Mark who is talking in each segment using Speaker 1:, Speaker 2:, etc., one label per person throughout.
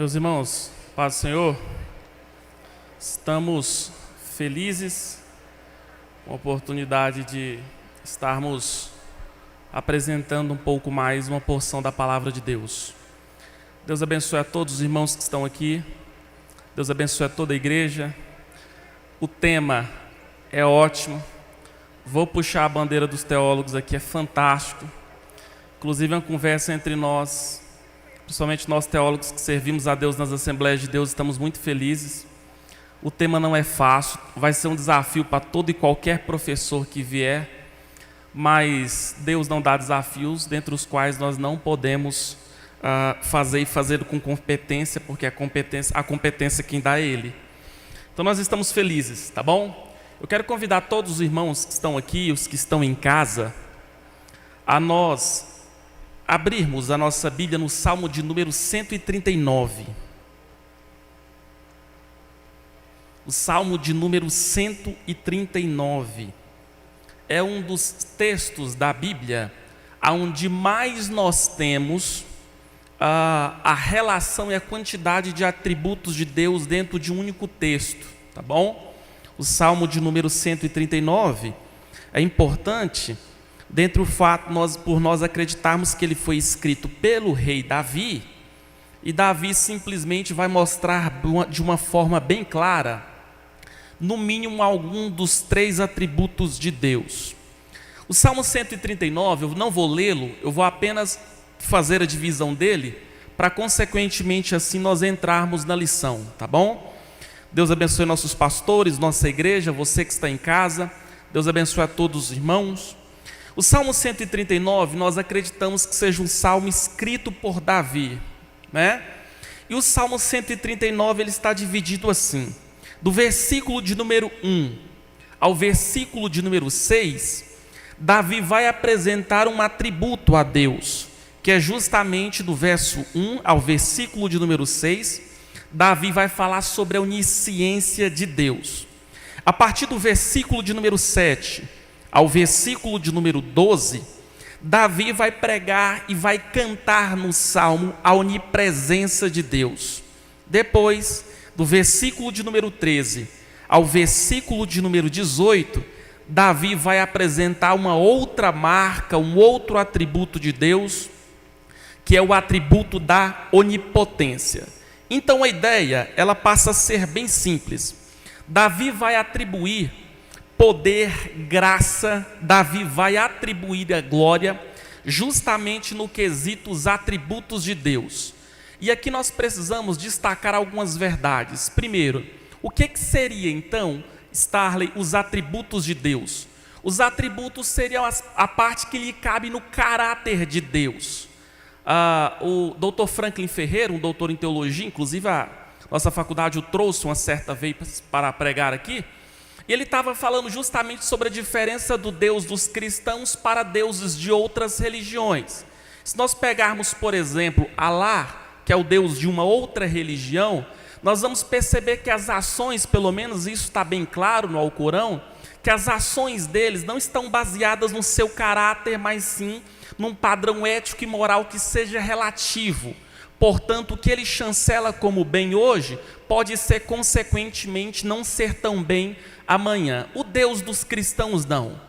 Speaker 1: Meus irmãos, paz do Senhor, estamos felizes com a oportunidade de estarmos apresentando um pouco mais uma porção da palavra de Deus. Deus abençoe a todos os irmãos que estão aqui, Deus abençoe a toda a igreja. O tema é ótimo, vou puxar a bandeira dos teólogos aqui, é fantástico. Inclusive, uma conversa entre nós, principalmente nós teólogos que servimos a Deus nas Assembleias de Deus, estamos muito felizes. O tema não é fácil, vai ser um desafio para todo e qualquer professor que vier, mas Deus não dá desafios dentre os quais nós não podemos fazer com competência, porque a competência quem dá é Ele. Então nós estamos felizes, tá bom? Eu quero convidar todos os irmãos que estão aqui, os que estão em casa, a nós abrirmos a nossa Bíblia no Salmo de número 139. O Salmo de número 139 é um dos textos da Bíblia onde mais nós temos a relação e a quantidade de atributos de Deus dentro de um único texto, tá bom? O Salmo de número 139 é importante dentre o fato por nós acreditarmos que ele foi escrito pelo rei Davi, e Davi simplesmente vai mostrar de uma forma bem clara, no mínimo, algum dos 3 atributos de Deus. O Salmo 139, eu não vou lê-lo, eu vou apenas fazer a divisão dele, para consequentemente assim nós entrarmos na lição, tá bom? Deus abençoe nossos pastores, nossa igreja, você que está em casa, Deus abençoe a todos os irmãos. O Salmo 139, nós acreditamos que seja um salmo escrito por Davi, né? E o Salmo 139, ele está dividido assim: do versículo de número 1 ao versículo de número 6, Davi vai apresentar um atributo a Deus, que é justamente do verso 1 ao versículo de número 6, Davi vai falar sobre a onisciência de Deus. A partir do versículo de número 7 ao versículo de número 12, Davi vai pregar e vai cantar no salmo a onipresença de Deus. Depois, do versículo de número 13 ao versículo de número 18, Davi vai apresentar uma outra marca, um outro atributo de Deus, que é o atributo da onipotência. Então a ideia, ela passa a ser bem simples. Davi vai atribuir poder, graça, Davi vai atribuir a glória justamente no quesito os atributos de Deus. E aqui nós precisamos destacar algumas verdades. Primeiro, o que seria então, Starley, os atributos de Deus? Os atributos seriam a parte que lhe cabe no caráter de Deus. O Dr. Franklin Ferreira, um doutor em teologia, inclusive a nossa faculdade o trouxe uma certa vez para pregar aqui, e ele estava falando justamente sobre a diferença do Deus dos cristãos para deuses de outras religiões. Se nós pegarmos, por exemplo, Alá, que é o Deus de uma outra religião, nós vamos perceber que as ações, pelo menos isso está bem claro no Alcorão, que as ações deles não estão baseadas no seu caráter, mas sim num padrão ético e moral que seja relativo. Portanto, o que ele chancela como bem hoje, pode ser consequentemente não ser tão bem amanhã. O Deus dos cristãos não.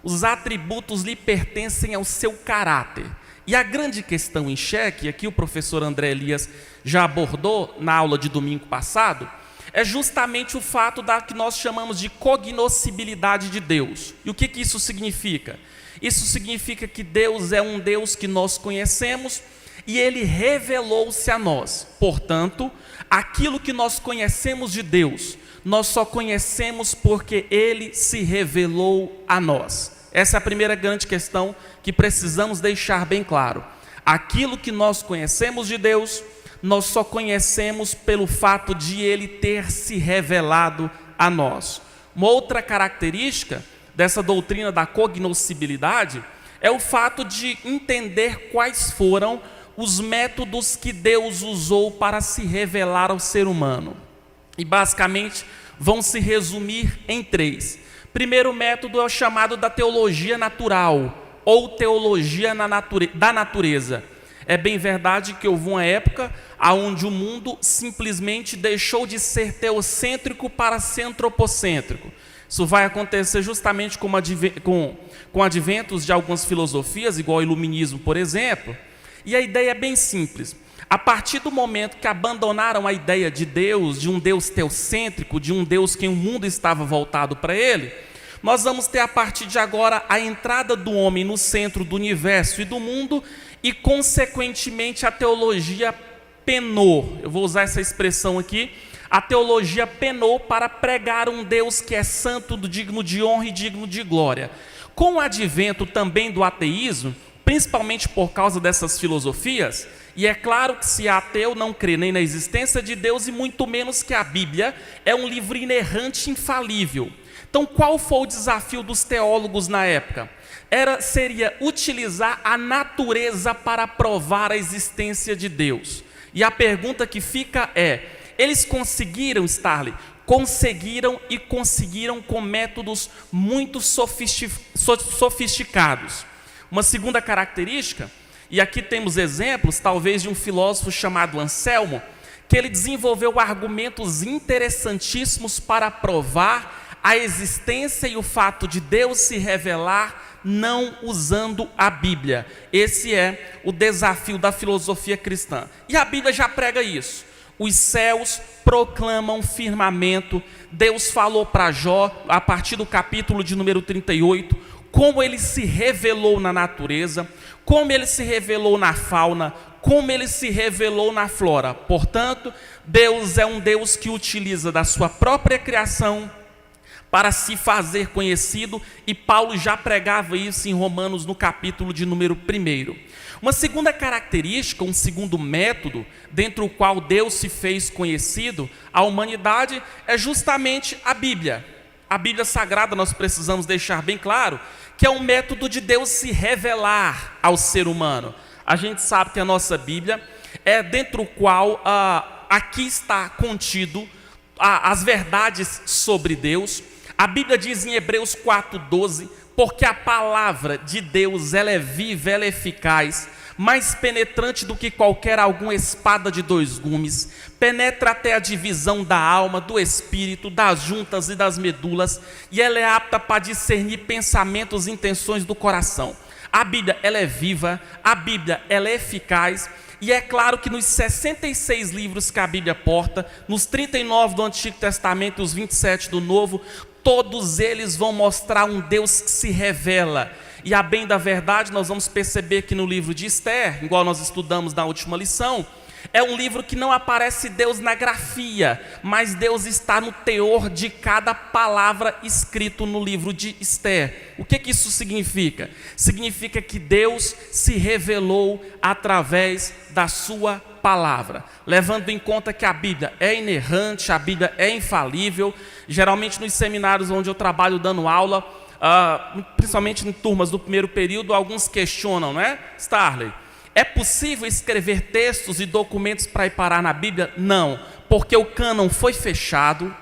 Speaker 1: Os atributos lhe pertencem ao seu caráter. E a grande questão em xeque, aqui o professor André Elias já abordou na aula de domingo passado, é justamente o fato da que nós chamamos de cognoscibilidade de Deus. E o que isso significa? Isso significa que Deus é um Deus que nós conhecemos e Ele revelou-se a nós. Portanto, aquilo que nós conhecemos de Deus, nós só conhecemos porque Ele se revelou a nós. Essa é a primeira grande questão que precisamos deixar bem claro. Aquilo que nós conhecemos de Deus, nós só conhecemos pelo fato de Ele ter se revelado a nós. Uma outra característica dessa doutrina da cognoscibilidade é o fato de entender quais foram os métodos que Deus usou para se revelar ao ser humano. E basicamente vão se resumir em 3. Primeiro método é o chamado da teologia natural, ou teologia da natureza. É bem verdade que houve uma época onde o mundo simplesmente deixou de ser teocêntrico para ser antropocêntrico. Isso vai acontecer justamente com adventos de algumas filosofias, igual o iluminismo, por exemplo. E a ideia é bem simples. A partir do momento que abandonaram a ideia de Deus, de um Deus teocêntrico, de um Deus que o mundo estava voltado para ele, nós vamos ter a partir de agora a entrada do homem no centro do universo e do mundo e, consequentemente, a teologia penou. Eu vou usar essa expressão aqui. A teologia penou para pregar um Deus que é santo, digno de honra e digno de glória. Com o advento também do ateísmo, principalmente por causa dessas filosofias, e é claro que se ateu não crê nem na existência de Deus e muito menos que a Bíblia é um livro inerrante e infalível. Então, qual foi o desafio dos teólogos na época? Seria utilizar a natureza para provar a existência de Deus. E a pergunta que fica é: eles conseguiram, Starley? Conseguiram com métodos muito sofisticados. Uma segunda característica, e aqui temos exemplos, talvez de um filósofo chamado Anselmo, que ele desenvolveu argumentos interessantíssimos para provar a existência e o fato de Deus se revelar não usando a Bíblia. Esse é o desafio da filosofia cristã. E a Bíblia já prega isso. Os céus proclamam firmamento. Deus falou para Jó, a partir do capítulo de número 38, como ele se revelou na natureza, como ele se revelou na fauna, como ele se revelou na flora. Portanto, Deus é um Deus que utiliza da sua própria criação para se fazer conhecido, e Paulo já pregava isso em Romanos no capítulo de número 1. Uma segunda característica, um segundo método, dentro do qual Deus se fez conhecido à humanidade, é justamente a Bíblia. A Bíblia Sagrada, nós precisamos deixar bem claro, que é um método de Deus se revelar ao ser humano. A gente sabe que a nossa Bíblia é dentro do qual aqui está contido as verdades sobre Deus. A Bíblia diz em Hebreus 4:12, porque a palavra de Deus, ela é viva, ela é eficaz, mais penetrante do que qualquer alguma espada de 2 gumes, penetra até a divisão da alma, do espírito, das juntas e das medulas, e ela é apta para discernir pensamentos e intenções do coração. A Bíblia, ela é viva, a Bíblia, ela é eficaz. E é claro que nos 66 livros que a Bíblia porta, nos 39 do Antigo Testamento e os 27 do Novo, todos eles vão mostrar um Deus que se revela. E a bem da verdade, nós vamos perceber que no livro de Esther, igual nós estudamos na última lição, é um livro que não aparece Deus na grafia, mas Deus está no teor de cada palavra escrito no livro de Esther. O que isso significa? Significa que Deus se revelou através da sua palavra, levando em conta que a Bíblia é inerrante, a Bíblia é infalível. Geralmente nos seminários onde eu trabalho dando aula, principalmente em turmas do primeiro período, alguns questionam, não é, Starley? É possível escrever textos e documentos para ir parar na Bíblia? Não, porque o cânon foi fechado,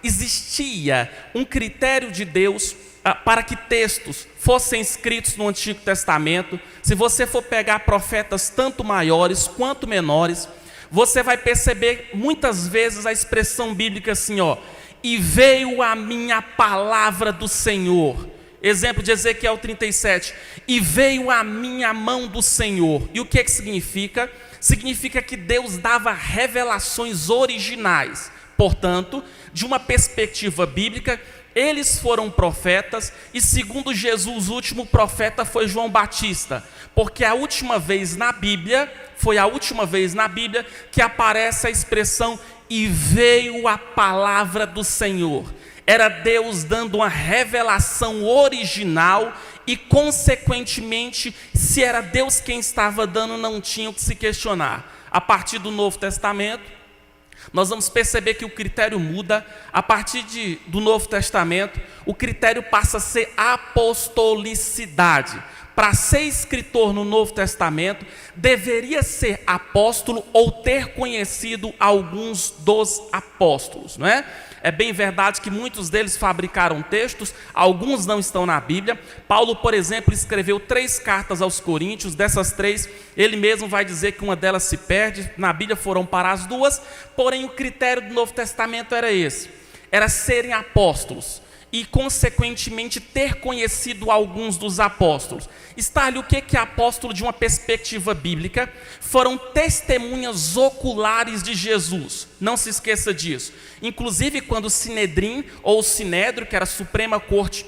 Speaker 1: existia um critério de Deus para que textos fossem escritos no Antigo Testamento. Se você for pegar profetas tanto maiores quanto menores, você vai perceber muitas vezes a expressão bíblica assim, e veio a minha palavra do Senhor. Exemplo de Ezequiel 37, e veio a minha mão do Senhor. E o que significa? Significa que Deus dava revelações originais. Portanto, de uma perspectiva bíblica, eles foram profetas, e segundo Jesus, o último profeta foi João Batista, porque foi a última vez na Bíblia que aparece a expressão, e veio a palavra do Senhor. Era Deus dando uma revelação original e, consequentemente, se era Deus quem estava dando, não tinha o que se questionar. A partir do Novo Testamento, nós vamos perceber que o critério muda. A partir do Novo Testamento, o critério passa a ser apostolicidade. para ser escritor no Novo Testamento, deveria ser apóstolo ou ter conhecido alguns dos apóstolos, não é? É bem verdade que muitos deles fabricaram textos, alguns não estão na Bíblia. Paulo, por exemplo, escreveu 3 cartas aos Coríntios, dessas 3, ele mesmo vai dizer que uma delas se perde, na Bíblia foram para as 2, porém o critério do Novo Testamento era esse, era serem apóstolos e, consequentemente, ter conhecido alguns dos apóstolos. Está-lhe o que é apóstolo de uma perspectiva bíblica? Foram testemunhas oculares de Jesus, não se esqueça disso. Inclusive, quando o Sinedrim, ou o Sinédrio, que era a Suprema Corte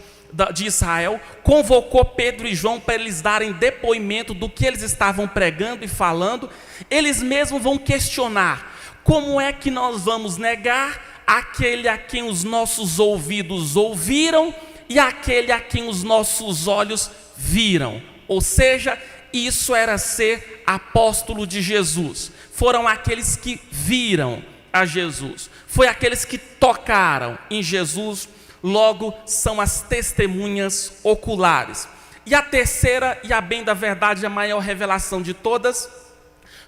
Speaker 1: de Israel, convocou Pedro e João para eles darem depoimento do que eles estavam pregando e falando, eles mesmos vão questionar: como é que nós vamos negar aquele a quem os nossos ouvidos ouviram e aquele a quem os nossos olhos viram? Ou seja, isso era ser apóstolo de Jesus. Foram aqueles que viram a Jesus, foi aqueles que tocaram em Jesus, logo são as testemunhas oculares. E a terceira, e a bem da verdade, a maior revelação de todas,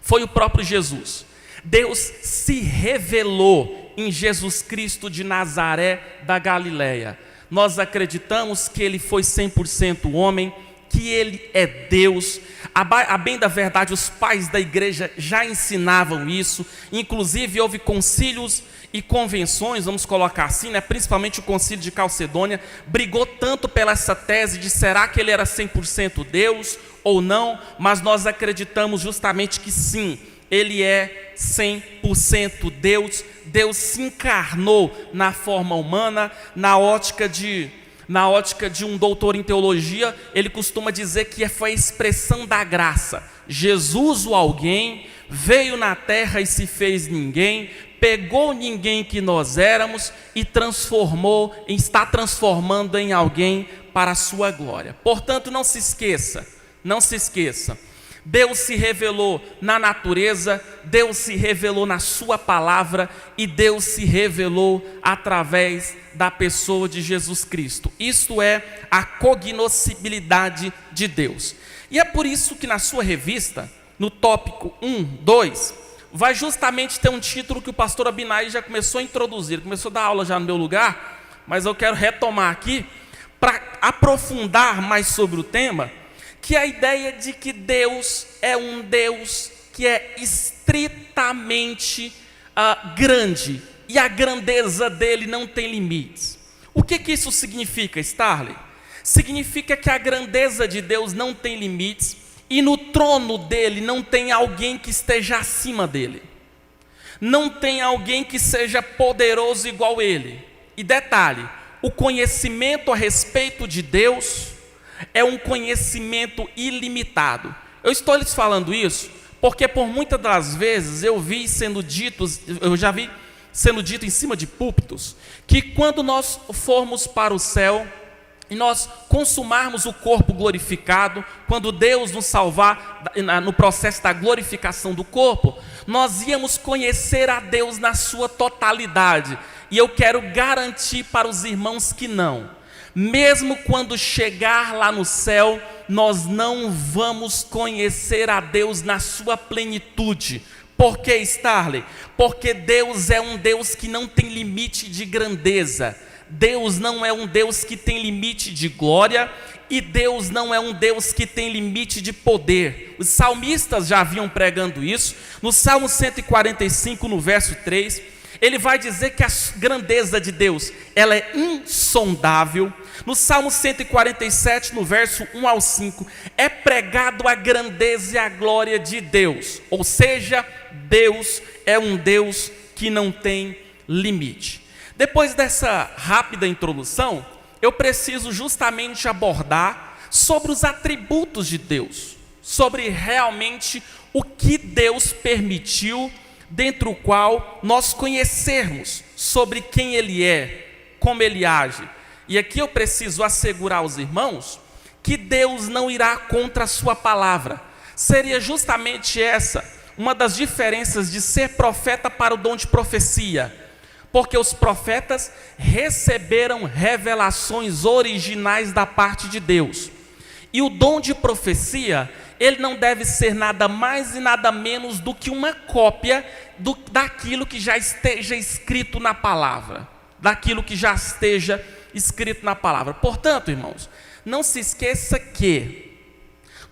Speaker 1: foi o próprio Jesus. Deus se revelou em Jesus Cristo de Nazaré da Galileia. Nós acreditamos que ele foi 100% homem, que ele é Deus. A bem da verdade, os pais da igreja já ensinavam isso, inclusive houve concílios e convenções, vamos colocar assim, né? Principalmente o concílio de Calcedônia, brigou tanto pela essa tese de será que ele era 100% Deus ou não, mas nós acreditamos justamente que sim, ele é 100% Deus. Deus se encarnou na forma humana. Na ótica de um doutor em teologia, ele costuma dizer que foi a expressão da graça. Jesus, o alguém, veio na terra e se fez ninguém, pegou ninguém que nós éramos e está transformando em alguém para a sua glória. Portanto, não se esqueça, Deus se revelou na natureza, Deus se revelou na sua palavra e Deus se revelou através da pessoa de Jesus Cristo. Isto é a cognoscibilidade de Deus. E é por isso que na sua revista, no tópico 1, 2, vai justamente ter um título que o pastor Abinai já começou a introduzir, começou a dar aula já no meu lugar, mas eu quero retomar aqui para aprofundar mais sobre o tema, que é a ideia de que Deus é um Deus que é estritamente grande, e a grandeza dele não tem limites. O que isso significa, Starley? Significa que a grandeza de Deus não tem limites, e no trono dele não tem alguém que esteja acima dele, não tem alguém que seja poderoso igual ele. E detalhe, o conhecimento a respeito de Deus é um conhecimento ilimitado. Eu estou lhes falando isso porque por muitas das vezes eu já vi sendo dito em cima de púlpitos, que quando nós formos para o céu e nós consumarmos o corpo glorificado, quando Deus nos salvar no processo da glorificação do corpo, nós íamos conhecer a Deus na sua totalidade. E eu quero garantir para os irmãos que não. Mesmo quando chegar lá no céu, nós não vamos conhecer a Deus na sua plenitude. Por que, Starley? Porque Deus é um Deus que não tem limite de grandeza. Deus não é um Deus que tem limite de glória, e Deus não é um Deus que tem limite de poder. Os salmistas já vinham pregando isso. No Salmo 145, no verso 3, ele vai dizer que a grandeza de Deus, ela é insondável. No Salmo 147, no verso 1 ao 5, é pregado a grandeza e a glória de Deus. Ou seja, Deus é um Deus que não tem limite. Depois dessa rápida introdução, eu preciso justamente abordar sobre os atributos de Deus, sobre realmente o que Deus permitiu, dentro do qual nós conhecermos sobre quem Ele é, como Ele age. E aqui eu preciso assegurar aos irmãos que Deus não irá contra a sua palavra. Seria justamente essa uma das diferenças de ser profeta para o dom de profecia, porque os profetas receberam revelações originais da parte de Deus, E o dom de profecia, ele não deve ser nada mais e nada menos do que uma cópia daquilo que já esteja escrito na palavra. Daquilo que já esteja escrito na palavra. Portanto, irmãos, não se esqueça que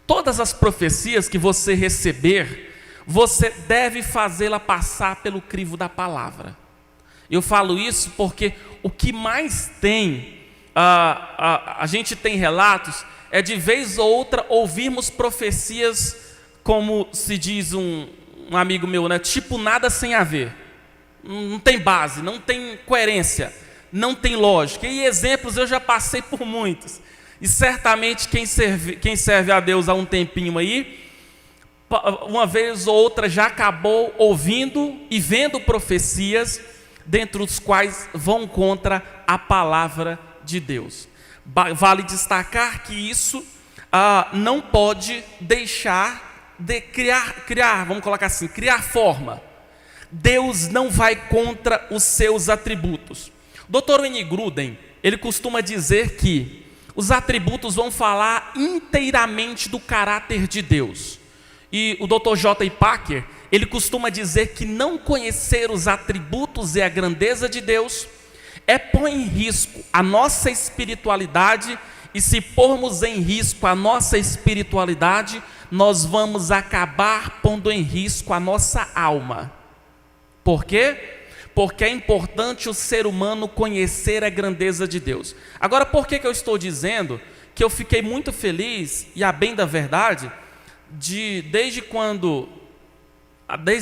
Speaker 1: todas as profecias que você receber, você deve fazê-la passar pelo crivo da palavra. Eu falo isso porque o que mais tem, a gente tem relatos, é de vez ou outra ouvirmos profecias, como se diz um amigo meu, né? Tipo nada sem a ver. Não tem base, não tem coerência, não tem lógica. E exemplos eu já passei por muitos. E certamente quem serve a Deus há um tempinho aí, uma vez ou outra já acabou ouvindo e vendo profecias, dentre os quais vão contra a palavra de Deus. Vale destacar que isso não pode deixar de criar, vamos colocar assim, criar forma. Deus não vai contra os seus atributos. Dr. Wayne Grudem, ele costuma dizer que os atributos vão falar inteiramente do caráter de Deus. E o Dr. J. Packer, ele costuma dizer que não conhecer os atributos e a grandeza de Deus põe em risco a nossa espiritualidade, e se pormos em risco a nossa espiritualidade, nós vamos acabar pondo em risco a nossa alma. Por quê? Porque é importante o ser humano conhecer a grandeza de Deus. Agora, por que eu estou dizendo que eu fiquei muito feliz, e a bem da verdade, desde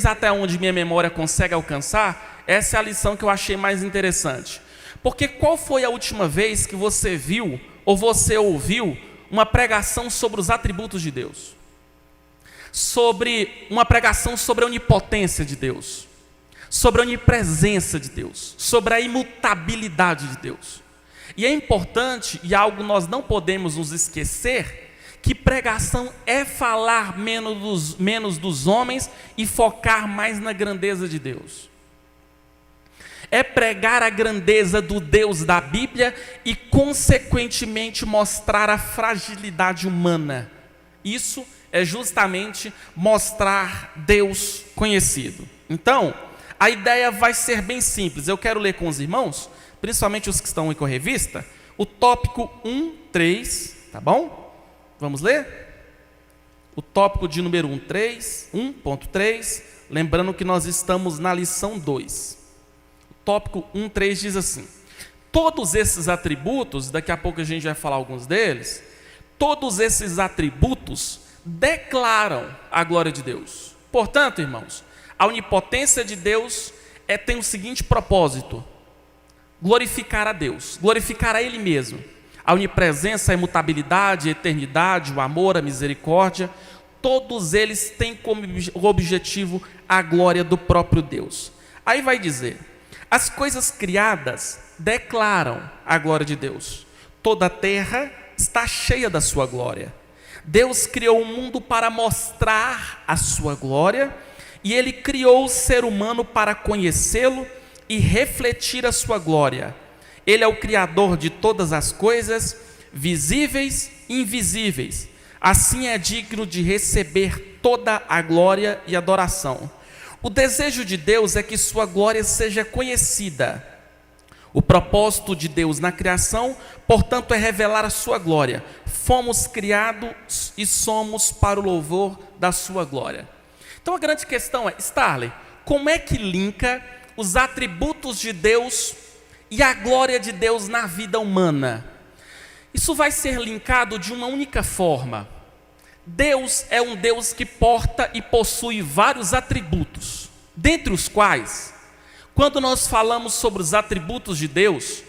Speaker 1: até onde minha memória consegue alcançar, essa é a lição que eu achei mais interessante. Porque qual foi a última vez que você viu ou você ouviu uma pregação sobre os atributos de Deus? Sobre uma pregação sobre a onipotência de Deus, sobre a onipresença de Deus, sobre a imutabilidade de Deus. E é importante, e algo nós não podemos nos esquecer, que pregação é falar menos dos homens e focar mais na grandeza de Deus. É pregar a grandeza do Deus da Bíblia e, consequentemente, mostrar a fragilidade humana. Isso é justamente mostrar Deus conhecido. Então, a ideia vai ser bem simples. Eu quero ler com os irmãos, principalmente os que estão aí com a revista, o tópico 1.3, tá bom? Vamos ler? O tópico de número 1.3, lembrando que nós estamos na lição 2. Tópico 1.3 diz assim: todos esses atributos, daqui a pouco a gente vai falar alguns deles, todos esses atributos declaram a glória de Deus. Portanto, irmãos, a onipotência de Deus tem o seguinte propósito: glorificar a Deus, glorificar a Ele mesmo. A onipresença, a imutabilidade, a eternidade, o amor, a misericórdia, todos eles têm como objetivo a glória do próprio Deus. Aí vai dizer: as coisas criadas declaram a glória de Deus. Toda a terra está cheia da sua glória. Deus criou o mundo para mostrar a sua glória, e Ele criou o ser humano para conhecê-lo e refletir a sua glória. Ele é o Criador de todas as coisas, visíveis e invisíveis. Assim é digno de receber toda a glória e adoração. O desejo de Deus é que sua glória seja conhecida. O propósito de Deus na criação, portanto, é revelar a sua glória. Fomos criados e somos para o louvor da sua glória. Então a grande questão é, Starley, como é que linka os atributos de Deus e a glória de Deus na vida humana? Isso vai ser linkado de uma única forma. Deus é um Deus que porta e possui vários atributos, dentre os quais, quando nós falamos sobre os atributos de Deus,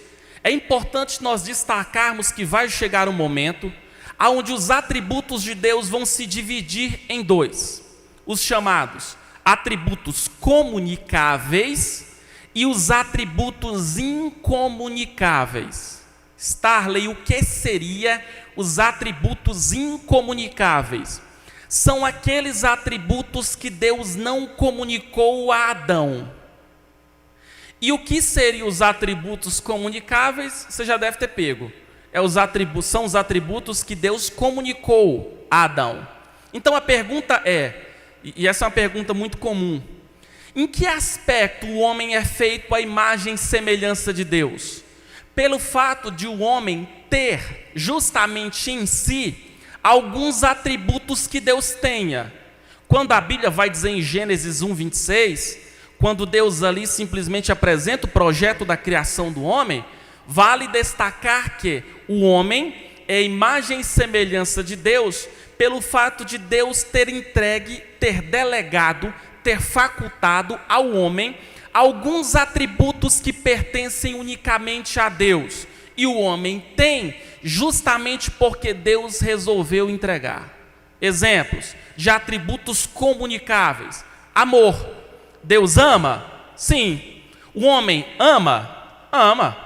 Speaker 1: é importante nós destacarmos que vai chegar um momento onde os atributos de Deus vão se dividir em dois: os chamados atributos comunicáveis e os atributos incomunicáveis. Starley, o que seria os atributos incomunicáveis? São aqueles atributos que Deus não comunicou a Adão. E o que seriam os atributos comunicáveis? Você já deve ter pego. são os atributos que Deus comunicou a Adão. Então a pergunta e essa é uma pergunta muito comum: em que aspecto o homem é feito à imagem e semelhança de Deus? Pelo fato de o homem ter justamente em si alguns atributos que Deus tenha. Quando a Bíblia vai dizer em Gênesis 1:26, quando Deus ali simplesmente apresenta o projeto da criação do homem, vale destacar que o homem é imagem e semelhança de Deus pelo fato de Deus ter entregue, ter delegado, ter facultado ao homem alguns atributos que pertencem unicamente a Deus. E o homem tem justamente porque Deus resolveu entregar. Exemplos de atributos comunicáveis: amor. Deus ama? Sim. O homem ama? Ama.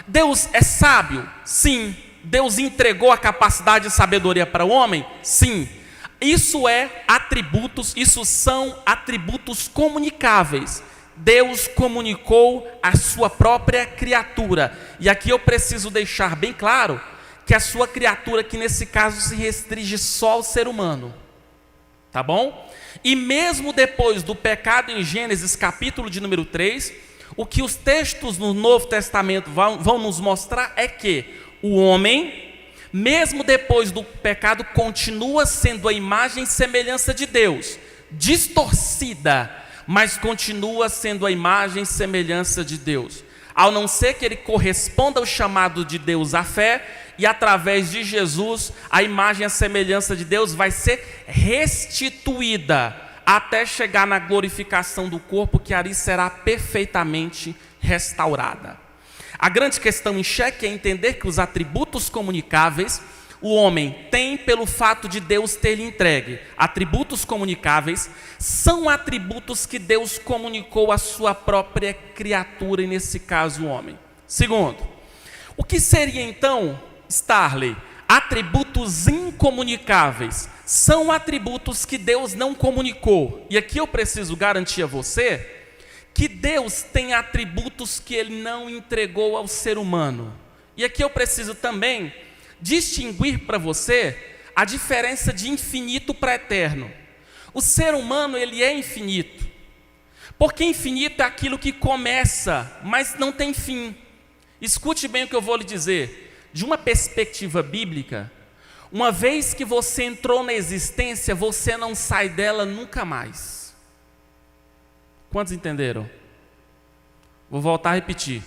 Speaker 1: Deus é sábio? Sim. Deus entregou a capacidade de sabedoria para o homem? Sim. Isso são atributos comunicáveis. Deus comunicou a sua própria criatura. E aqui eu preciso deixar bem claro que a sua criatura, que nesse caso se restringe só ao ser humano. Tá bom? E mesmo depois do pecado em Gênesis capítulo de número 3, o que os textos no Novo Testamento vão nos mostrar é que o homem, mesmo depois do pecado, continua sendo a imagem e semelhança de Deus, distorcida, mas continua sendo a imagem e semelhança de Deus, ao não ser que ele corresponda ao chamado de Deus à fé, e através de Jesus, a imagem e a semelhança de Deus vai ser restituída, até chegar na glorificação do corpo, que ali será perfeitamente restaurada. A grande questão em xeque é entender que os atributos comunicáveis, o homem tem pelo fato de Deus ter lhe entregue. Atributos comunicáveis são atributos que Deus comunicou à sua própria criatura, e nesse caso o homem. Segundo, o que seria então, Starley, atributos incomunicáveis? São atributos que Deus não comunicou. E aqui eu preciso garantir a você que Deus tem atributos que Ele não entregou ao ser humano. E aqui eu preciso também distinguir para você a diferença de infinito para eterno. O ser humano, ele é infinito, porque infinito é aquilo que começa, mas não tem fim. Escute bem o que eu vou lhe dizer. De uma perspectiva bíblica, uma vez que você entrou na existência, você não sai dela nunca mais. Quantos entenderam? Vou voltar a repetir.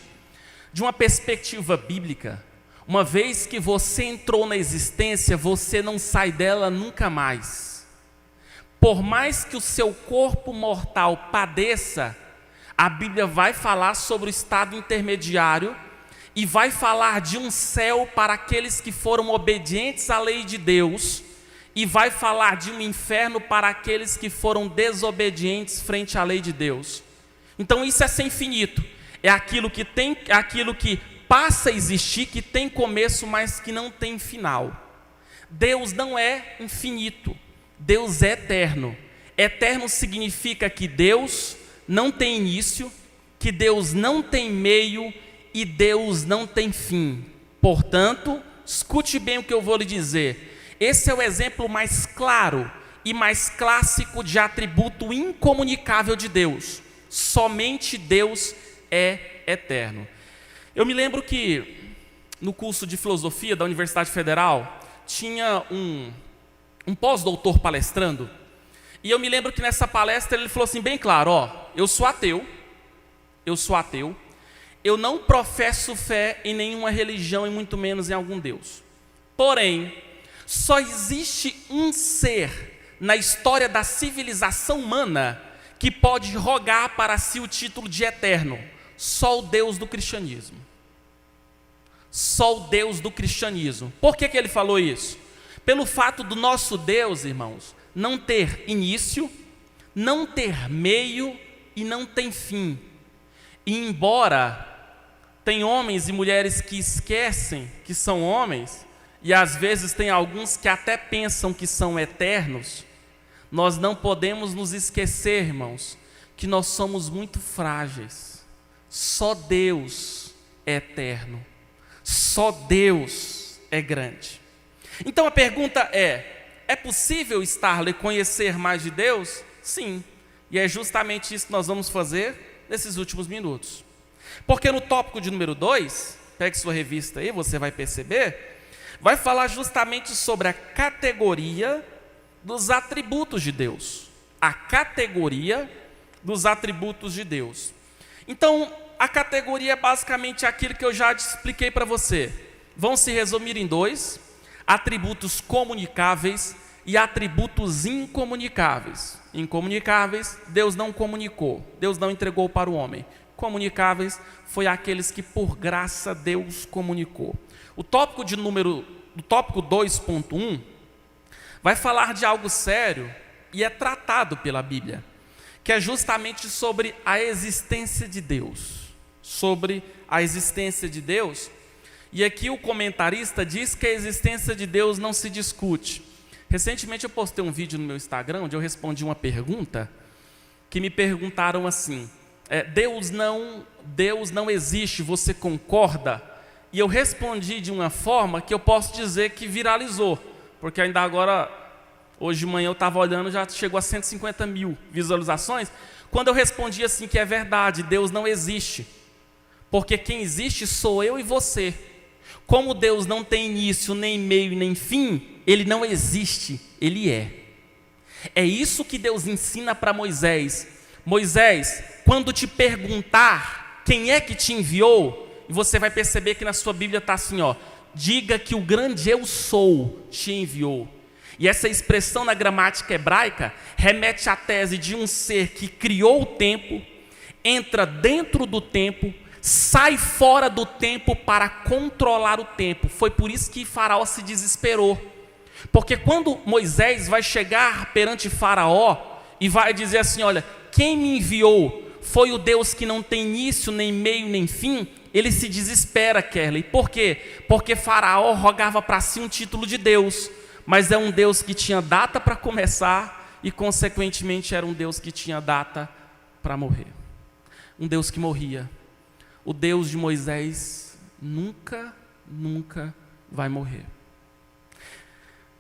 Speaker 1: De uma perspectiva bíblica, uma vez que você entrou na existência, você não sai dela nunca mais. Por mais que o seu corpo mortal padeça, a Bíblia vai falar sobre o estado intermediário e vai falar de um céu para aqueles que foram obedientes à lei de Deus, e vai falar de um inferno para aqueles que foram desobedientes frente à lei de Deus. Então isso é ser infinito. É aquilo que passa a existir, que tem começo, mas que não tem final. Deus não é infinito, Deus é eterno. Eterno significa que Deus não tem início, que Deus não tem meio e Deus não tem fim. Portanto, escute bem o que eu vou lhe dizer. Esse é o exemplo mais claro e mais clássico de atributo incomunicável de Deus. Somente Deus é eterno. Eu me lembro que no curso de filosofia da Universidade Federal tinha um pós-doutor palestrando, e eu me lembro que nessa palestra ele falou assim bem claro: eu sou ateu, eu não professo fé em nenhuma religião e muito menos em algum Deus. Porém, só existe um ser na história da civilização humana que pode rogar para si o título de eterno: só o Deus do cristianismo. Só o Deus do cristianismo. Por que ele falou isso? Pelo fato do nosso Deus, irmãos, não ter início, não ter meio e não tem fim. E embora tem homens e mulheres que esquecem que são homens, e às vezes tem alguns que até pensam que são eternos, nós não podemos nos esquecer, irmãos, que nós somos muito frágeis. Só Deus é eterno. Só Deus é grande. Então a pergunta é possível, Starley, conhecer mais de Deus? Sim, e é justamente isso que nós vamos fazer nesses últimos minutos. Porque no tópico de número 2, pegue sua revista aí, você vai perceber, vai falar justamente sobre a categoria dos atributos de Deus. A categoria dos atributos de Deus. Então, a categoria é basicamente aquilo que eu já expliquei para você. Vão se resumir em 2: atributos comunicáveis e atributos incomunicáveis. Incomunicáveis, Deus não comunicou, Deus não entregou para o homem. Comunicáveis, foi aqueles que por graça Deus comunicou. O tópico 2.1 vai falar de algo sério e é tratado pela Bíblia, que é justamente sobre a existência de Deus. Sobre a existência de Deus. E aqui o comentarista diz que a existência de Deus não se discute. Recentemente eu postei um vídeo no meu Instagram, onde eu respondi uma pergunta, que me perguntaram assim, Deus não existe, você concorda? E eu respondi de uma forma que eu posso dizer que viralizou, porque ainda agora, hoje de manhã eu estava olhando, já chegou a 150 mil visualizações, quando eu respondi assim que é verdade, Deus não existe, porque quem existe sou eu e você. Como Deus não tem início, nem meio, nem fim, Ele não existe, Ele é. É isso que Deus ensina para Moisés. Moisés, quando te perguntar quem é que te enviou, você vai perceber que na sua Bíblia está assim, diga que o grande eu sou te enviou. E essa expressão na gramática hebraica remete à tese de um ser que criou o tempo, entra dentro do tempo, sai fora do tempo para controlar o tempo. Foi por isso que Faraó se desesperou. Porque quando Moisés vai chegar perante Faraó e vai dizer assim, olha, quem me enviou foi o Deus que não tem início, nem meio, nem fim, ele se desespera, Kelly. Por quê? Porque Faraó rogava para si um título de Deus, mas é um Deus que tinha data para começar e, consequentemente, era um Deus que tinha data para morrer. Um Deus que morria. O Deus de Moisés nunca vai morrer.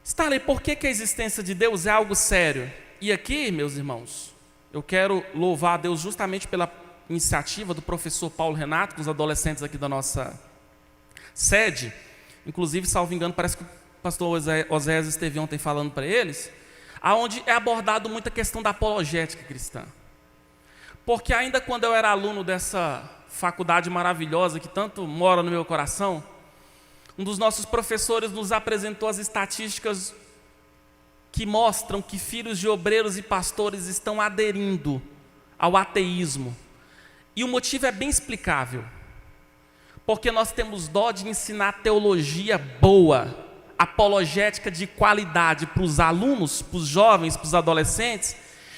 Speaker 1: Starley, por que a existência de Deus é algo sério? E aqui, meus irmãos, eu quero louvar a Deus justamente pela iniciativa do professor Paulo Renato, com os adolescentes aqui da nossa sede. Inclusive, salvo engano, parece que o pastor Oséias esteve ontem falando para eles, aonde é abordado muita questão da apologética cristã. Porque ainda quando eu era aluno dessa faculdade maravilhosa que tanto mora no meu coração, um dos nossos professores nos apresentou as estatísticas que mostram que filhos de obreiros e pastores estão aderindo ao ateísmo. E o motivo é bem explicável. Porque nós temos dó de ensinar teologia boa, apologética de qualidade para os alunos, para os jovens, para os adolescentes,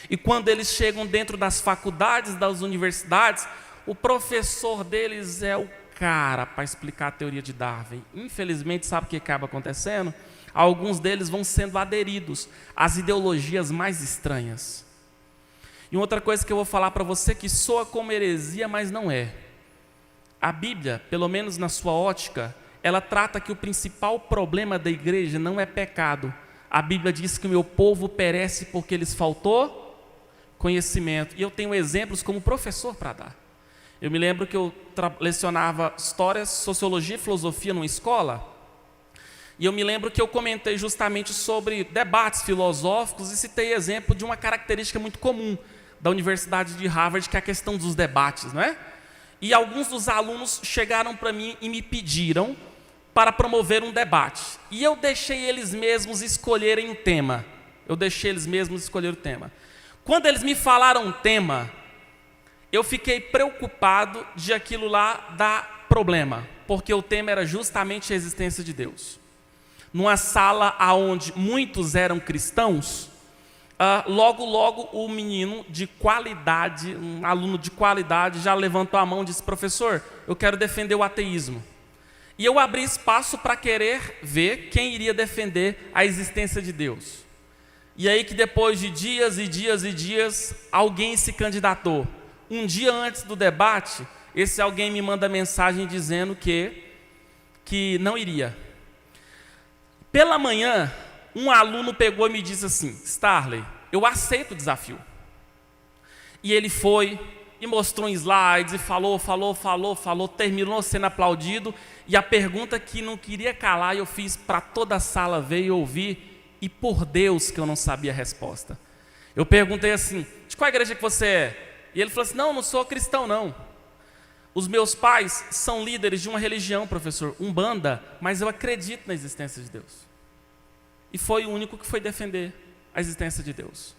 Speaker 1: e quando eles chegam dentro das faculdades, das universidades, o professor deles é o cara para explicar a teoria de Darwin. Infelizmente, sabe o que acaba acontecendo? Alguns deles vão sendo aderidos às ideologias mais estranhas. E outra coisa que eu vou falar para você que soa como heresia, mas não é. A Bíblia, pelo menos na sua ótica, ela trata que o principal problema da igreja não é pecado. A Bíblia diz que o meu povo perece porque lhes faltou conhecimento. E eu tenho exemplos como professor para dar. Eu me lembro que eu lecionava história, sociologia e filosofia numa escola, e eu me lembro que eu comentei justamente sobre debates filosóficos e citei exemplo de uma característica muito comum da Universidade de Harvard, que é a questão dos debates, não é? E alguns dos alunos chegaram para mim e me pediram para promover um debate. E eu deixei eles mesmos escolherem o tema. Quando eles me falaram o tema, eu fiquei preocupado de aquilo lá dar problema, porque o tema era justamente a existência de Deus. Numa sala onde muitos eram cristãos, logo o menino de qualidade, um aluno de qualidade, já levantou a mão e disse, professor, eu quero defender o ateísmo. E eu abri espaço para querer ver quem iria defender a existência de Deus. E aí que depois de dias e dias e dias, alguém se candidatou. Um dia antes do debate, esse alguém me manda mensagem dizendo que não iria. Pela manhã, um aluno pegou e me disse assim: Starley, eu aceito o desafio. E ele foi e mostrou slides e falou, terminou sendo aplaudido. E a pergunta que não queria calar, eu fiz para toda a sala ver e ouvir, e por Deus que eu não sabia a resposta. Eu perguntei assim: de qual igreja que você é? E ele falou assim: não sou cristão não. Os meus pais são líderes de uma religião, professor, Umbanda, mas eu acredito na existência de Deus. E foi o único que foi defender a existência de Deus.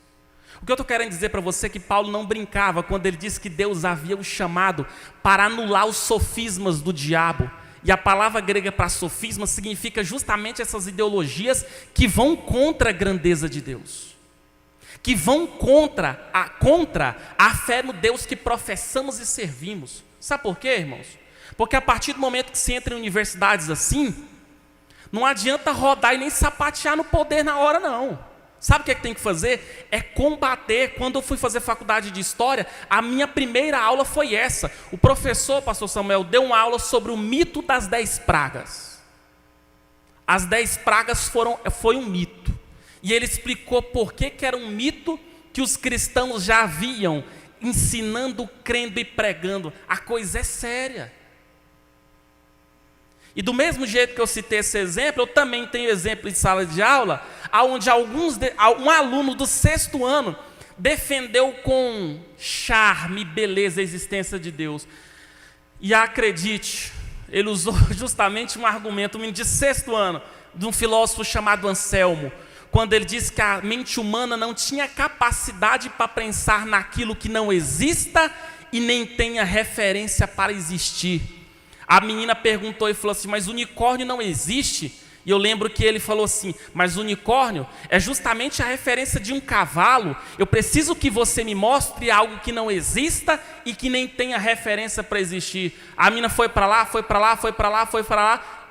Speaker 1: O que eu estou querendo dizer para você é que Paulo não brincava quando ele disse que Deus havia o chamado para anular os sofismas do diabo. E a palavra grega para sofisma significa justamente essas ideologias que vão contra a grandeza de Deus, que vão contra a fé no Deus que professamos e servimos. Sabe por quê, irmãos? Porque a partir do momento que se entra em universidades assim, não adianta rodar e nem sapatear no poder na hora, não. Sabe o que é que tem que fazer? É combater. Quando eu fui fazer faculdade de História, a minha primeira aula foi essa. O professor, pastor Samuel, deu uma aula sobre o mito das 10 pragas. As 10 pragas foi um mito. E ele explicou por que era um mito que os cristãos já haviam ensinando, crendo e pregando. A coisa é séria. E do mesmo jeito que eu citei esse exemplo, eu também tenho exemplo de sala de aula, onde um aluno do 6º ano defendeu com charme e beleza a existência de Deus. E acredite, ele usou justamente um argumento, um menino de 6º ano, de um filósofo chamado Anselmo, quando ele disse que a mente humana não tinha capacidade para pensar naquilo que não exista e nem tenha referência para existir. A menina perguntou e falou assim: mas o unicórnio não existe? E eu lembro que ele falou assim: mas o unicórnio é justamente a referência de um cavalo. Eu preciso que você me mostre algo que não exista e que nem tenha referência para existir. A menina foi para lá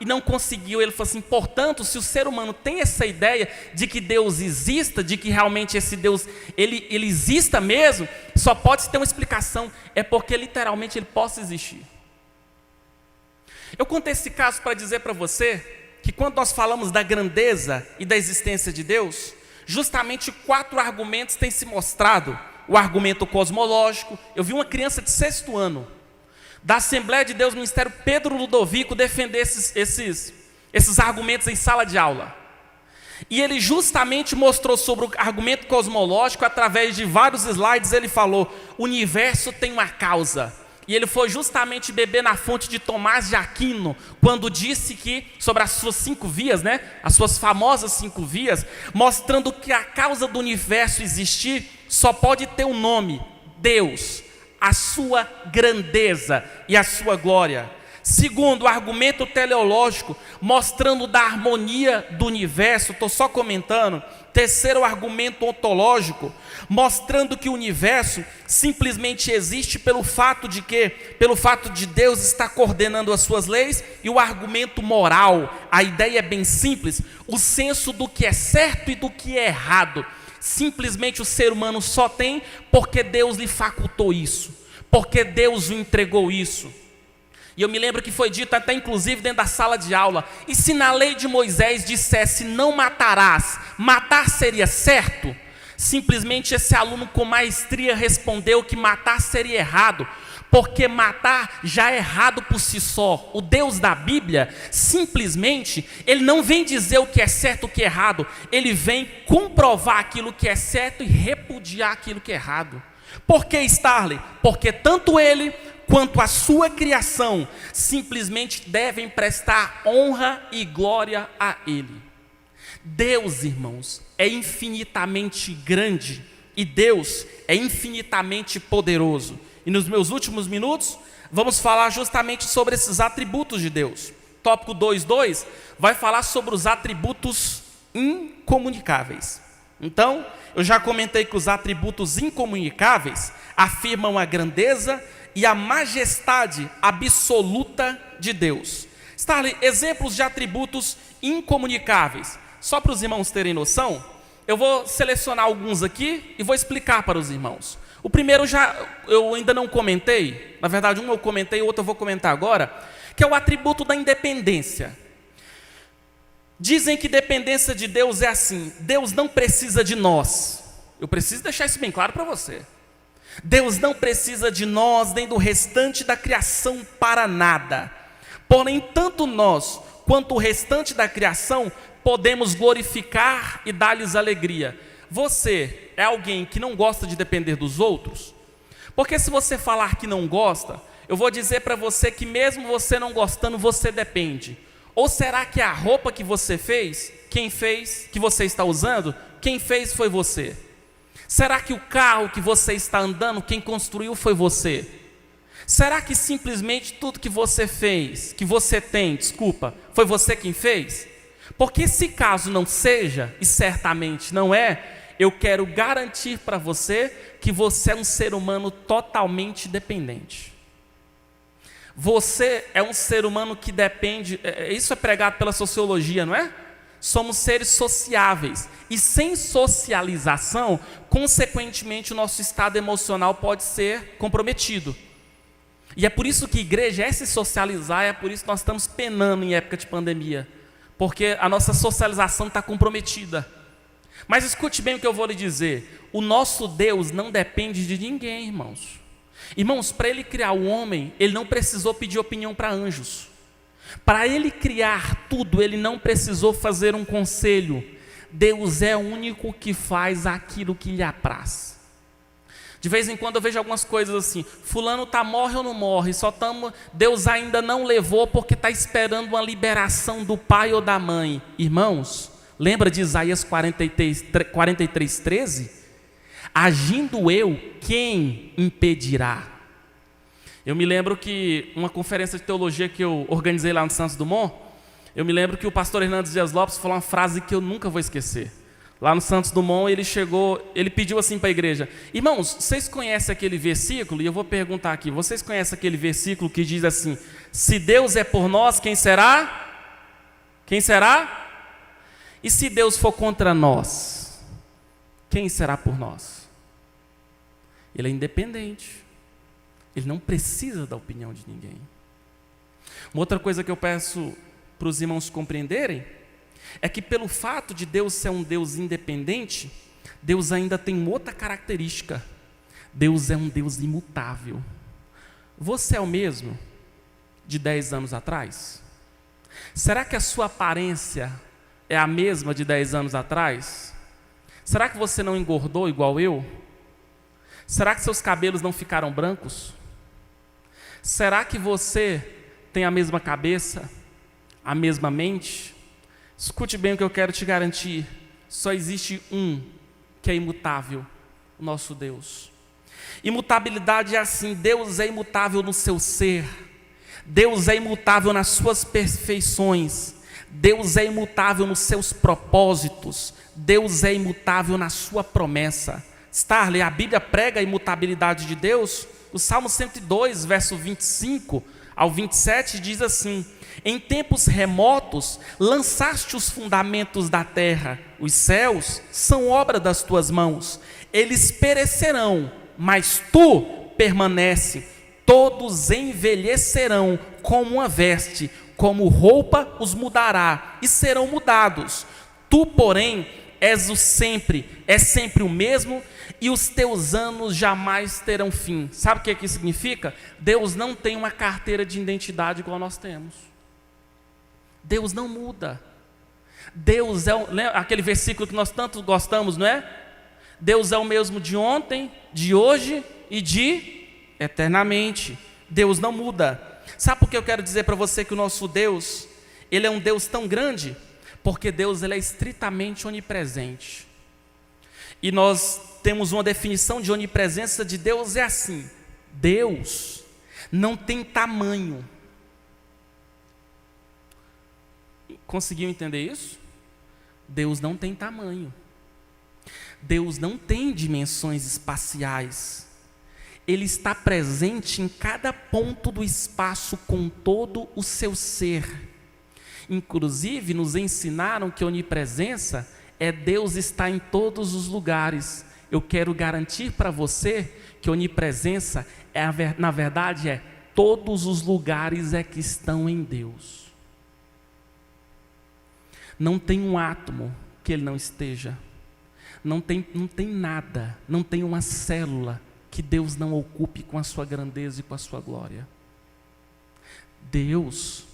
Speaker 1: e não conseguiu. Ele falou assim: portanto, se o ser humano tem essa ideia de que Deus exista, de que realmente esse Deus ele exista mesmo, só pode ter uma explicação: é porque literalmente ele possa existir. Eu contei esse caso para dizer para você que quando nós falamos da grandeza e da existência de Deus, justamente 4 argumentos têm se mostrado. O argumento cosmológico. Eu vi uma criança de 6º ano, da Assembleia de Deus, Ministério Pedro Ludovico, defender esses argumentos em sala de aula. E ele justamente mostrou sobre o argumento cosmológico, através de vários slides. Ele falou: o universo tem uma causa. E ele foi justamente beber na fonte de Tomás de Aquino, quando disse que, sobre as suas 5 vias, as suas famosas 5 vias, mostrando que a causa do universo existir só pode ter um nome: Deus, a sua grandeza e a sua glória. Segundo, o argumento teleológico, mostrando da harmonia do universo, estou só comentando. Terceiro, o argumento ontológico, mostrando que o universo simplesmente existe pelo fato de Deus estar coordenando as suas leis. E o argumento moral, a ideia é bem simples: o senso do que é certo e do que é errado. Simplesmente o ser humano só tem porque Deus lhe facultou isso, porque Deus o entregou isso. E eu me lembro que foi dito até inclusive dentro da sala de aula: e se na lei de Moisés dissesse não matarás, matar seria certo? Simplesmente esse aluno com maestria respondeu que matar seria errado, porque matar já é errado por si só. O Deus da Bíblia, simplesmente, ele não vem dizer o que é certo e o que é errado, ele vem comprovar aquilo que é certo e repudiar aquilo que é errado. Por que, Starley? Porque tanto ele quanto a sua criação simplesmente devem prestar honra e glória a ele. Deus, irmãos, é infinitamente grande e Deus é infinitamente poderoso. E nos meus últimos minutos vamos falar justamente sobre esses atributos de Deus. Tópico 2.2 vai falar sobre os atributos incomunicáveis. Então, eu já comentei que os atributos incomunicáveis afirmam a grandeza e a majestade absoluta de Deus. Starley, exemplos de atributos incomunicáveis. Só para os irmãos terem noção, eu vou selecionar alguns aqui e vou explicar para os irmãos. O primeiro eu ainda não comentei, na verdade um eu comentei, o outro eu vou comentar agora, que é o atributo da independência. Dizem que dependência de Deus é assim: Deus não precisa de nós. Eu preciso deixar isso bem claro para você. Deus não precisa de nós nem do restante da criação para nada. Porém, tanto nós quanto o restante da criação podemos glorificar e dar-lhes alegria. Você é alguém que não gosta de depender dos outros? Porque se você falar que não gosta, eu vou dizer para você que mesmo você não gostando, você depende. Ou será que a roupa que você fez, quem fez, que você está usando, quem fez foi você? Será que o carro que você está andando, quem construiu foi você? Será que simplesmente tudo que você fez, que você tem, foi você quem fez? Porque se caso não seja, e certamente não é, eu quero garantir para você que você é um ser humano totalmente dependente. Você é um ser humano que depende, isso é pregado pela sociologia, não é? Somos seres sociáveis, e sem socialização, consequentemente o nosso estado emocional pode ser comprometido. E é por isso que igreja é se socializar, é por isso que nós estamos penando em época de pandemia, porque a nossa socialização está comprometida. Mas escute bem o que eu vou lhe dizer: o nosso Deus não depende de ninguém, irmãos. Irmãos, para Ele criar o homem, Ele não precisou pedir opinião para anjos. Para Ele criar tudo, Ele não precisou fazer um conselho. Deus é o único que faz aquilo que lhe apraz. De vez em quando eu vejo algumas coisas assim: fulano morre ou não morre, Deus ainda não levou porque está esperando uma liberação do pai ou da mãe. Irmãos, lembra de Isaías 43:13? Agindo eu, quem impedirá? Eu me lembro que uma conferência de teologia que eu organizei lá no Santos Dumont, eu me lembro que o pastor Hernandes Dias Lopes falou uma frase que eu nunca vou esquecer. Lá no Santos Dumont, ele pediu assim para a igreja: irmãos, vocês conhecem aquele versículo? E eu vou perguntar aqui: vocês conhecem aquele versículo que diz assim: se Deus é por nós, quem será? Quem será? E se Deus for contra nós, quem será por nós? Ele é independente. Ele não precisa da opinião de ninguém. Uma outra coisa que eu peço para os irmãos compreenderem é que, pelo fato de Deus ser um Deus independente, Deus ainda tem outra característica: Deus é um Deus imutável. Você é o mesmo de 10 anos atrás? Será que a sua aparência é a mesma de 10 anos atrás? Será que você não engordou igual eu? Será que seus cabelos não ficaram brancos? Será que você tem a mesma cabeça, a mesma mente? Escute bem o que eu quero te garantir: só existe um que é imutável, o nosso Deus. Imutabilidade é assim: Deus é imutável no seu ser, Deus é imutável nas suas perfeições, Deus é imutável nos seus propósitos, Deus é imutável na sua promessa. Starley, a Bíblia prega a imutabilidade de Deus. O Salmo 102, verso 25 ao 27 diz assim: em tempos remotos lançaste os fundamentos da terra, os céus são obra das tuas mãos, eles perecerão, mas tu permanece, todos envelhecerão como uma veste, como roupa os mudará e serão mudados. Tu, porém, és sempre o mesmo, e os teus anos jamais terão fim. Sabe o que isso significa? Deus não tem uma carteira de identidade igual nós temos. Deus não muda. Deus aquele versículo que nós tanto gostamos, não é? Deus é o mesmo de ontem, de hoje e de eternamente. Deus não muda. Sabe por que eu quero dizer para você que o nosso Deus, Ele é um Deus tão grande? Porque Deus, Ele é estritamente onipresente. E nós temos uma definição de onipresença de Deus, é assim: Deus não tem tamanho. Conseguiu entender isso? Deus não tem tamanho. Deus não tem dimensões espaciais. Ele está presente em cada ponto do espaço com todo o seu ser. Inclusive, nos ensinaram que a onipresença é Deus estar em todos os lugares. Eu quero garantir para você que a onipresença, na verdade, todos os lugares que estão em Deus. Não tem um átomo que ele não esteja. Não tem nada, não tem uma célula que Deus não ocupe com a sua grandeza e com a sua glória. Deus,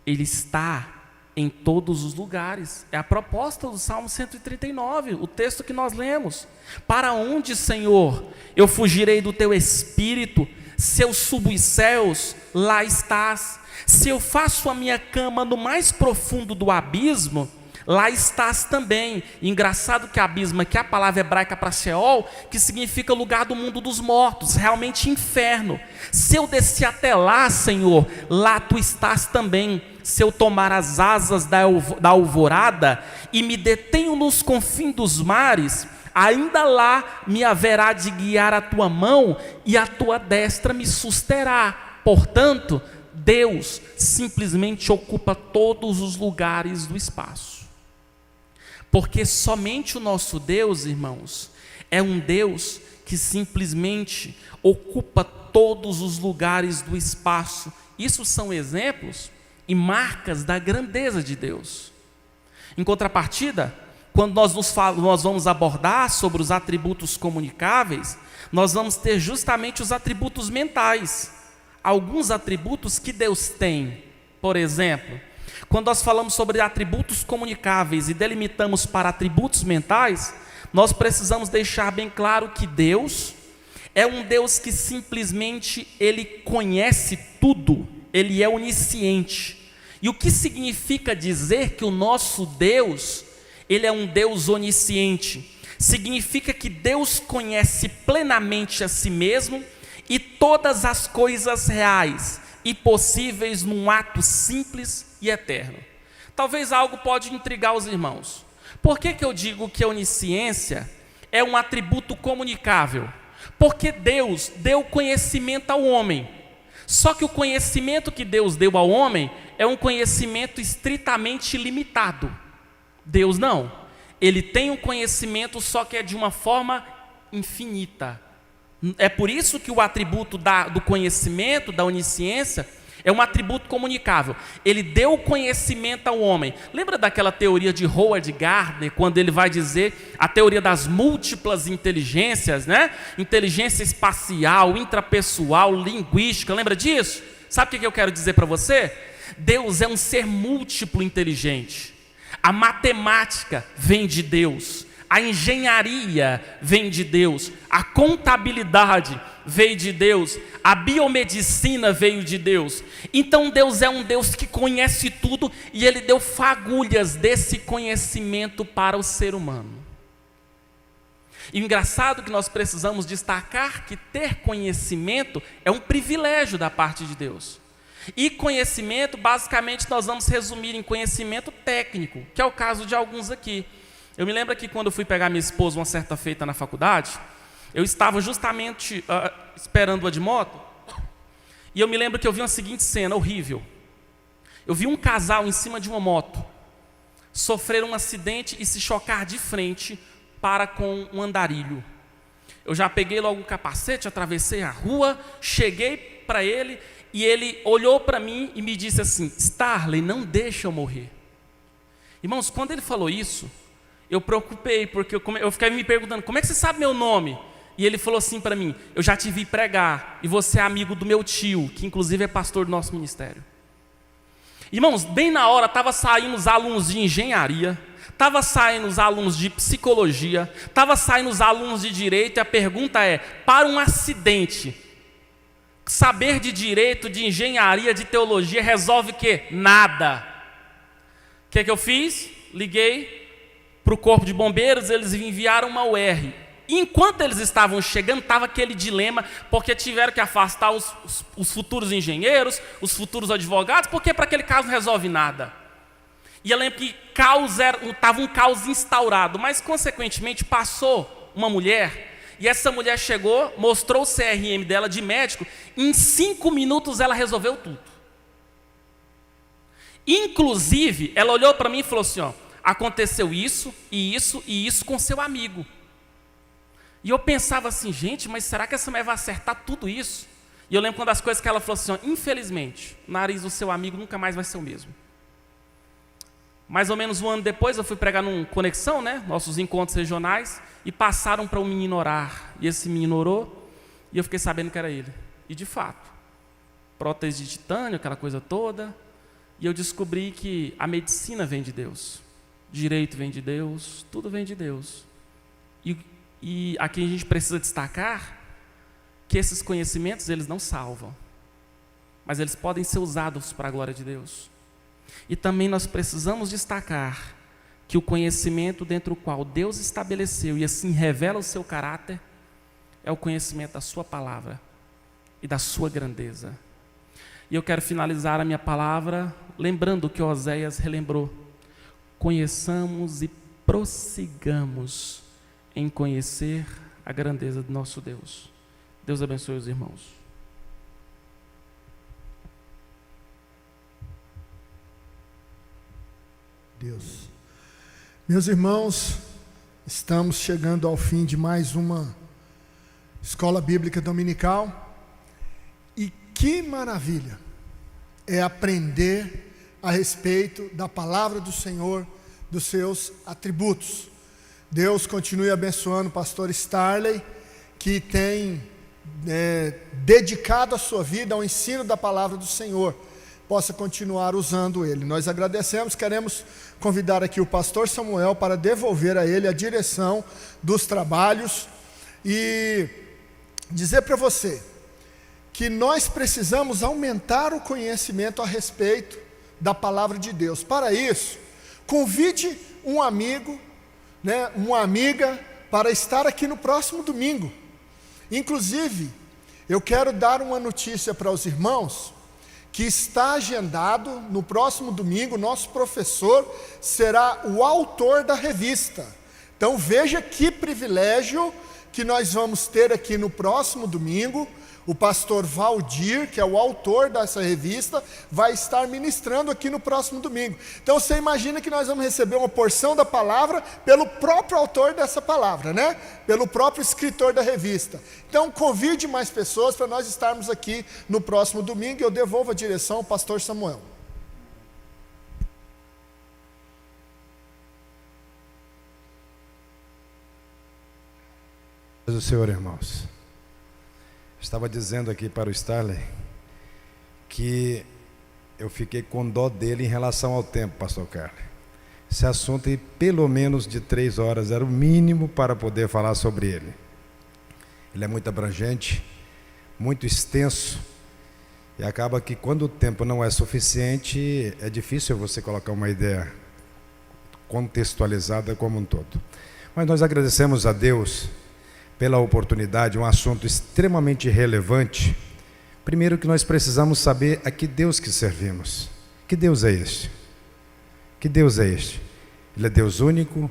Speaker 1: Ele está em todos os lugares. É a proposta do Salmo 139, o texto que nós lemos. Para onde, Senhor, eu fugirei do teu espírito? Se eu subo os céus, lá estás. Se eu faço a minha cama no mais profundo do abismo, lá estás também. Engraçado que abismo aqui é a palavra hebraica para Sheol, que significa lugar do mundo dos mortos, realmente inferno. Se eu descer até lá, Senhor, lá tu estás também. Se eu tomar as asas da alvorada e me detenho nos confins dos mares, ainda lá me haverá de guiar a tua mão e a tua destra me susterá. Portanto, Deus simplesmente ocupa todos os lugares do espaço. Porque somente o nosso Deus, irmãos, é um Deus que simplesmente ocupa todos os lugares do espaço. Isso são exemplos e marcas da grandeza de Deus. Em contrapartida, quando nós vamos abordar sobre os atributos comunicáveis, nós vamos ter justamente os atributos mentais. Alguns atributos que Deus tem. Por exemplo, quando nós falamos sobre atributos comunicáveis e delimitamos para atributos mentais, nós precisamos deixar bem claro que Deus é um Deus que simplesmente Ele conhece tudo, Ele é onisciente. E o que significa dizer que o nosso Deus, Ele é um Deus onisciente? Significa que Deus conhece plenamente a si mesmo e todas as coisas reais e possíveis num ato simples e eterno. Talvez algo pode intrigar os irmãos. Por que eu digo que a onisciência é um atributo comunicável? Porque Deus deu conhecimento ao homem. Só que o conhecimento que Deus deu ao homem é um conhecimento estritamente limitado. Deus não. Ele tem um conhecimento, só que é de uma forma infinita. É por isso que o atributo do conhecimento, da onisciência, é um atributo comunicável. Ele deu conhecimento ao homem. Lembra daquela teoria de Howard Gardner, quando ele vai dizer a teoria das múltiplas inteligências, né? Inteligência espacial, intrapessoal, linguística, lembra disso? Sabe o que eu quero dizer para você? Deus é um ser múltiplo inteligente. A matemática vem de Deus. A engenharia vem de Deus, a contabilidade veio de Deus, a biomedicina veio de Deus. Então Deus é um Deus que conhece tudo e Ele deu fagulhas desse conhecimento para o ser humano. E o engraçado é que nós precisamos destacar que ter conhecimento é um privilégio da parte de Deus. E conhecimento, basicamente, nós vamos resumir em conhecimento técnico, que é o caso de alguns aqui. Eu me lembro que quando eu fui pegar minha esposa uma certa feita na faculdade, eu estava justamente esperando-a de moto, e eu me lembro que eu vi uma seguinte cena horrível. Eu vi um casal em cima de uma moto sofrer um acidente e se chocar de frente para com um andarilho. Eu já peguei logo o capacete, atravessei a rua, cheguei para ele, e ele olhou para mim e me disse assim: Starley, não deixa eu morrer. Irmãos, quando ele falou isso, eu preocupei, porque eu fiquei me perguntando, como é que você sabe meu nome? E ele falou assim para mim: eu já te vi pregar, e você é amigo do meu tio, que inclusive é pastor do nosso ministério. Irmãos, bem na hora, estava saindo os alunos de engenharia, estava saindo os alunos de psicologia, estava saindo os alunos de direito, e a pergunta é: para um acidente, saber de direito, de engenharia, de teologia, resolve o quê? Nada. O que eu fiz? Liguei para o corpo de bombeiros, eles enviaram uma UR. Enquanto eles estavam chegando, estava aquele dilema, porque tiveram que afastar os futuros engenheiros, os futuros advogados, porque para aquele caso não resolve nada. E eu lembro que estava um caos instaurado, mas consequentemente passou uma mulher, e essa mulher chegou, mostrou o CRM dela de médico, e em 5 minutos ela resolveu tudo. Inclusive, ela olhou para mim e falou assim: ó, aconteceu isso, e isso, e isso com seu amigo. E eu pensava assim: gente, mas será que essa mulher vai acertar tudo isso? E eu lembro uma das coisas que ela falou assim: ó, infelizmente, o nariz do seu amigo nunca mais vai ser o mesmo. Mais ou menos um ano depois, eu fui pregar num Conexão, né? Nossos encontros regionais, e passaram para um menino orar. E esse menino orou, e eu fiquei sabendo que era ele. E de fato, prótese de titânio, aquela coisa toda. E eu descobri que a medicina vem de Deus, direito vem de Deus, tudo vem de Deus. E aqui a gente precisa destacar que esses conhecimentos, eles não salvam, mas eles podem ser usados para a glória de Deus. E também nós precisamos destacar que o conhecimento dentro do qual Deus estabeleceu e assim revela o seu caráter é o conhecimento da sua palavra e da sua grandeza. E eu quero finalizar a minha palavra lembrando o que Oséias relembrou: conheçamos e prossigamos em conhecer a grandeza do nosso Deus. Deus abençoe os irmãos.
Speaker 2: Deus. Meus irmãos, estamos chegando ao fim de mais uma escola bíblica dominical. E que maravilha é aprender a respeito da palavra do Senhor, dos seus atributos. Deus continue abençoando o pastor Starley, que tem dedicado a sua vida ao ensino da palavra do Senhor. Possa continuar usando ele. Nós agradecemos, queremos convidar aqui o pastor Samuel para devolver a ele a direção dos trabalhos e dizer para você que nós precisamos aumentar o conhecimento a respeito da palavra de Deus. Para isso, convide um amigo, uma amiga, para estar aqui no próximo domingo. Inclusive, eu quero dar uma notícia para os irmãos, que está agendado no próximo domingo. Nosso professor será o autor da revista. Então veja que privilégio que nós vamos ter aqui no próximo domingo. O pastor Valdir, que é o autor dessa revista, vai estar ministrando aqui no próximo domingo. Então você imagina que nós vamos receber uma porção da palavra pelo próprio autor dessa palavra, pelo próprio escritor da revista. Então convide mais pessoas para nós estarmos aqui no próximo domingo, e eu devolvo a direção ao pastor Samuel.
Speaker 3: O Senhor, irmãos, estava dizendo aqui para o Starley que eu fiquei com dó dele em relação ao tempo, pastor Carlos. Esse assunto aí, pelo menos de 3 horas, era o mínimo para poder falar sobre ele. Ele é muito abrangente, muito extenso, e acaba que quando o tempo não é suficiente, é difícil você colocar uma ideia contextualizada como um todo. Mas nós agradecemos a Deus pela oportunidade, um assunto extremamente relevante. Primeiro, que nós precisamos saber a que Deus que servimos. Que Deus é este? Que Deus é este? Ele é Deus único,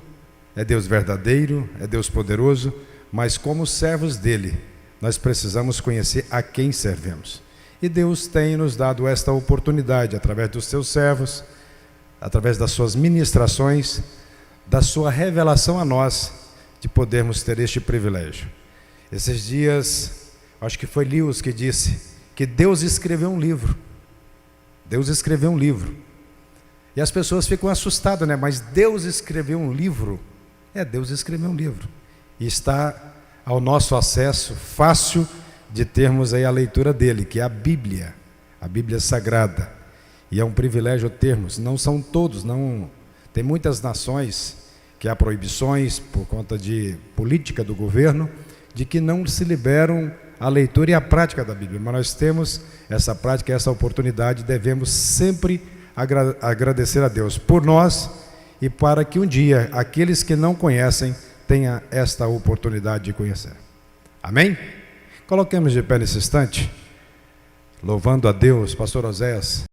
Speaker 3: é Deus verdadeiro, é Deus poderoso, mas como servos dele, nós precisamos conhecer a quem servimos. E Deus tem nos dado esta oportunidade, através dos seus servos, através das suas ministrações, da sua revelação a nós, de podermos ter este privilégio. Esses dias, acho que foi Lewis que disse que Deus escreveu um livro. Deus escreveu um livro. E as pessoas ficam assustadas, mas Deus escreveu um livro? Deus escreveu um livro. E está ao nosso acesso, fácil de termos aí a leitura dele, que é a Bíblia Sagrada. E é um privilégio termos. Não são todos, não. Tem muitas nações que há proibições por conta de política do governo, de que não se liberam a leitura e a prática da Bíblia. Mas nós temos essa prática, essa oportunidade, devemos sempre agradecer a Deus por nós e para que um dia aqueles que não conhecem tenham esta oportunidade de conhecer. Amém? Coloquemos de pé nesse instante, louvando a Deus. Pastor Oséias.